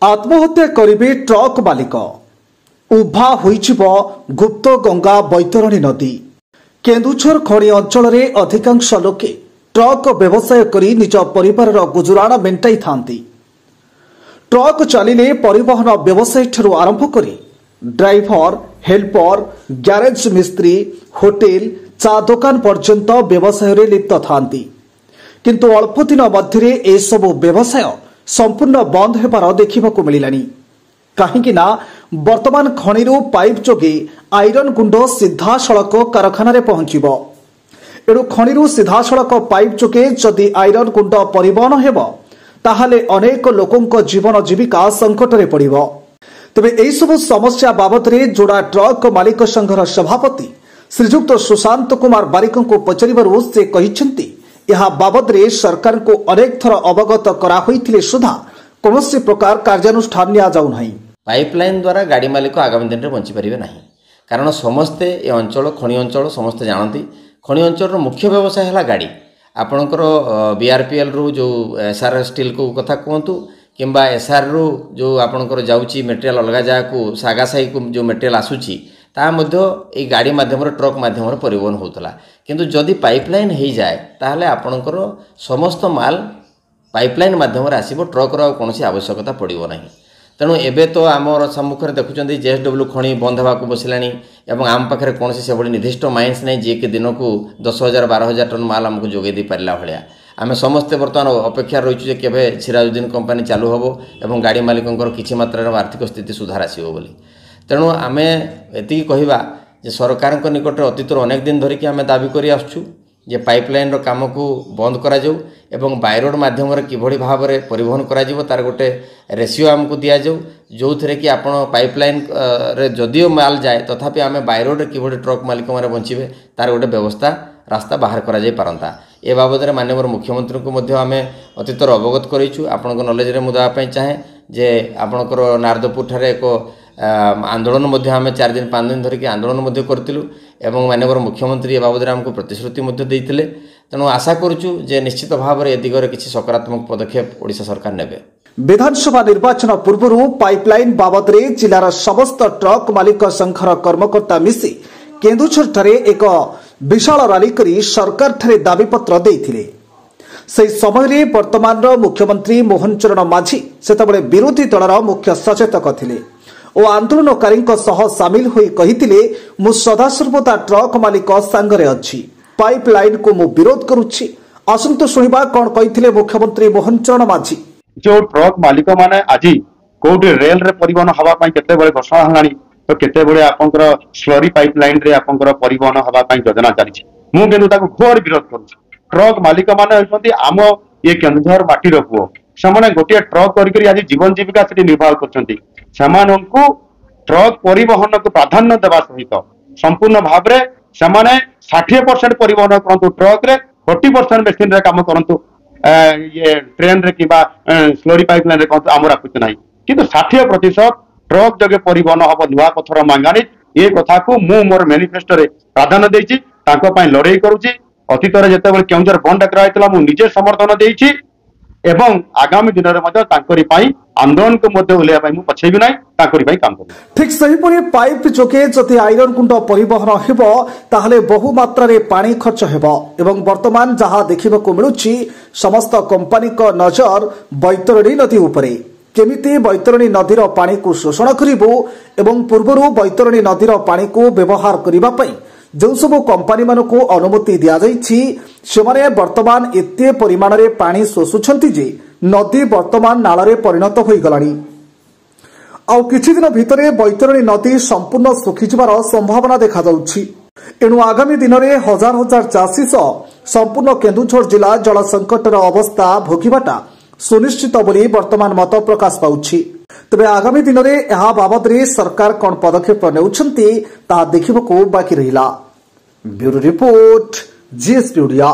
आत्महत्या करिबे ट्रक मालिक उभा होइछिब गुप्त गंगा बैतरणी नदी। केन्दुझर खणी अंचल रे अधिकांश लोके ट्रक व्यवसाय करी निज परिवार गुजराण मेंटाई थांती। ट्रक चलिले परिवहन व्यवसाय ठरू आरंभ करी ड्राइवर, हेल्पर, ग्यारेज मिस्त्री, होटेल, चा दुकान पर्यंत व्यवसाय रे लिप्त थांती। किंतु अल्प दिन मध्य ए सबु व्यवसाय संपूर्ण बंद हेबार देखिबाकू मिलिलानी। काहेकि ना वर्तमान खणिरू पाइप जोगे आयरन गुंड सीधा सड़क कारखाना रे पहुंचीबो। एणु खणिरू सीधा सड़क पाइप जोगे जदि आयरन गुंड परिवहन हेबो ताहाले अनेक लोकंक जीवन जीविका संकट रे पड़िबो। तबे एई सबु समस्या बाबद रे जोड़ा ट्रक मालिक संघर सभापति श्रीजुक्त सुशांत कुमार बारिक को पचारिबारु से कहिसेंती यह बाबद रे सरकार को अनेक थर अवगत करा होइथिले सुधा कौनसी प्रकार कार्यानुष्ठान निया जाउ नाही। पाइपलाइन द्वारा गाड़ी मालिक आगामी दिन में बंची पारे ना, कारण समस्ते ए अंचल खଣି अंचल समस्ते जानती। खଣି अंचल मुख्य व्यवसाय है गाड़ी। आपणकर बीआरपीएल रु जो एसआर स्टील को कथा कहतु किंबा एसआर रु जो आपणकर जाउची मटेरियल अलग जगह को सागासाई को जो मटेरियल आसूची ता मध्य ए गाड़ी माध्यम ट्रक माध्यम परिवहन होता। किंतु जदि पाइपलाइन हो जाए ताहले आपणकर समस्त माल पाइपलाइन माध्यम आसब, ट्रक कौन आवश्यकता पड़ो ना। तेणु एबे तो आमर सम्मुखें देखुं जेएसडब्ल्यू खଣି बंद होगा बसला और आम पाखे कौन से भाई निर्दिष्ट माइन्स नहीं जी कि दिन को 10,000 12,000 टन माल आमको जोगे दे पारा भाया। आम समस्ते बर्तमान अपेक्षा रही केवे सिराजुद्दीन कंपानी चालू हम और गाड़ी मालिकों किसी मात्रा आर्थिक स्थिति सुधार आसो बोली। तेणु आम एति कहवा जे सरकार निकट अतीतर अनेक दिन धरिकी आम दाबी कर आसुँ जे पाइपलाइन रो काम को बंद करा जाऊ एवं बाय रोड माध्यम किभली भाव में परिवहन करा जिवो तार गोटे रेशियो आमको दिया जाऊ जो थे कि आपण पाइपलाइन रे जदियो माल जाए तथापि आम बाय रोड किभली ट्रक मालिक मैंने बंचे तार गोटे व्यवस्था रास्ता बाहर करा जाय पारंता। ए बाबद में माननीय मुख्यमंत्री को मध्य आम अतीतर अवगत करूँ। आपण नॉलेज रे मुदापी चाहे जे आपणकर नारदपुर ठारे एक आंदोलन मध्य आम 4 दिन 5 दिन धरिकी आंदोलन मध्य करथिलु एवं माननीय मुख्यमंत्री ए बाबद आमको प्रतिश्रुति मध्य देइथिले। तेणु आशा करूँ जे निश्चित भाव में ए दिगरे किसी सकारात्मक पदक्षेप ओडिशा सरकार नेबे। विधानसभा निर्वाचन पूर्व पाइपलाइन बाबद रे जिलार समस्त ट्रक मालिक संघर कर्मकर्ता मिसी केन्दुझर ठारे एक विशाल रैली करी सरकार ठारे दाबीपत्र देइथिले। से समय रे वर्तमान मुख्यमंत्री मोहन चरण माझी सेतबेले विरोधी दलर मुख्य सचेतक थिले और आंदोलनकारी सामिल होई कहिथिले मु सदासर्वदा ट्रक मालिक सांगरे अछि, पाइपलाइन को मु विरोध करुछि। आसंतो सुनिबा कोन कहिथिले मुख्यमंत्री मोहन चरण माझी। जो ट्रक मालिक माने आज कोठी रेल रे परिवहन हवा पई केते बेले घोषणा हलानी तो केते बेले आपनकर स्लरी पाइपलाइन रे आपनकर परिवहन हवा पई योजना चली। मु केनु ताको घोर विरोध करुछि। ट्रक मालिक माने होइछन्ती आम ये केन्दुझर माटी रो पुओ, सेमाने गोटे ट्रक करी आज जीवन जीविका से निर्वाह करछन्ती। सेमानंकु ट्रक परिवहन को प्राधान्य देवा सहित संपूर्ण भाव में सेमाने 60% परिवहन करंतु ट्रक रे 40% मशीन रे काम करंतु ये ट्रेन रे किबा स्लरी पाइपलाइन रे करंतु आमर आपत्ति नाही। किंतु 60% ट्रक जगे परिवहन हब नुआ पथर मांगानी ये कथा को मु मोर मैनिफेस्टो रे प्राधान्य देछि, तांको पई लड़ाई करूछि। अतीत रे जेते बेले केउंझर बंद डकरा आइतला मु निजे समर्थन देछि एवं आगामी दिन में आंदोलन को मध्य उल्लेख पछेबी ना काम कर। ठीक सहीपरि पाइप जोगे जदि आयरन कुंड परिवहन हेबो ताहले बहु मात्रा रे पानी खर्च हेबो एवं वर्तमान जहा देखिबाकू मिलुछि समस्त कंपनी को नजर बैतरणी नदी उपरे। केमिति बैतरणी नदीर पानी को शोषण करिबो एवं पूर्वरु बैतरणी नदीर पानी को व्यवहार करिबा पई जो सब कंपनी मानकू अनुमति दिया जाइछि सेमाने वर्तमान एते परिमाण रे पानी शोषुछन्ति जे नदी वर्तमान नाଳରେ परिणत होई गलानी। आ किछि दिन भितरे बैतरणी नदी संपूर्ण सुखी जिबार संभावना देखा जाउछि। एणु आगामी दिन में हजार हजार चाषी संपूर्ण केन्दुझर जिला जल संकटर अवस्था भोगिबाटा सुनिश्चित बोली वर्तमान मत प्रकाश पाउछि। तबे आगामी दिन में यह बाबद रे सरकार कौन पदक्षेप नेउछन्ति ता देखिबाकू बाकी रहिला। Bureau report GSP Odia.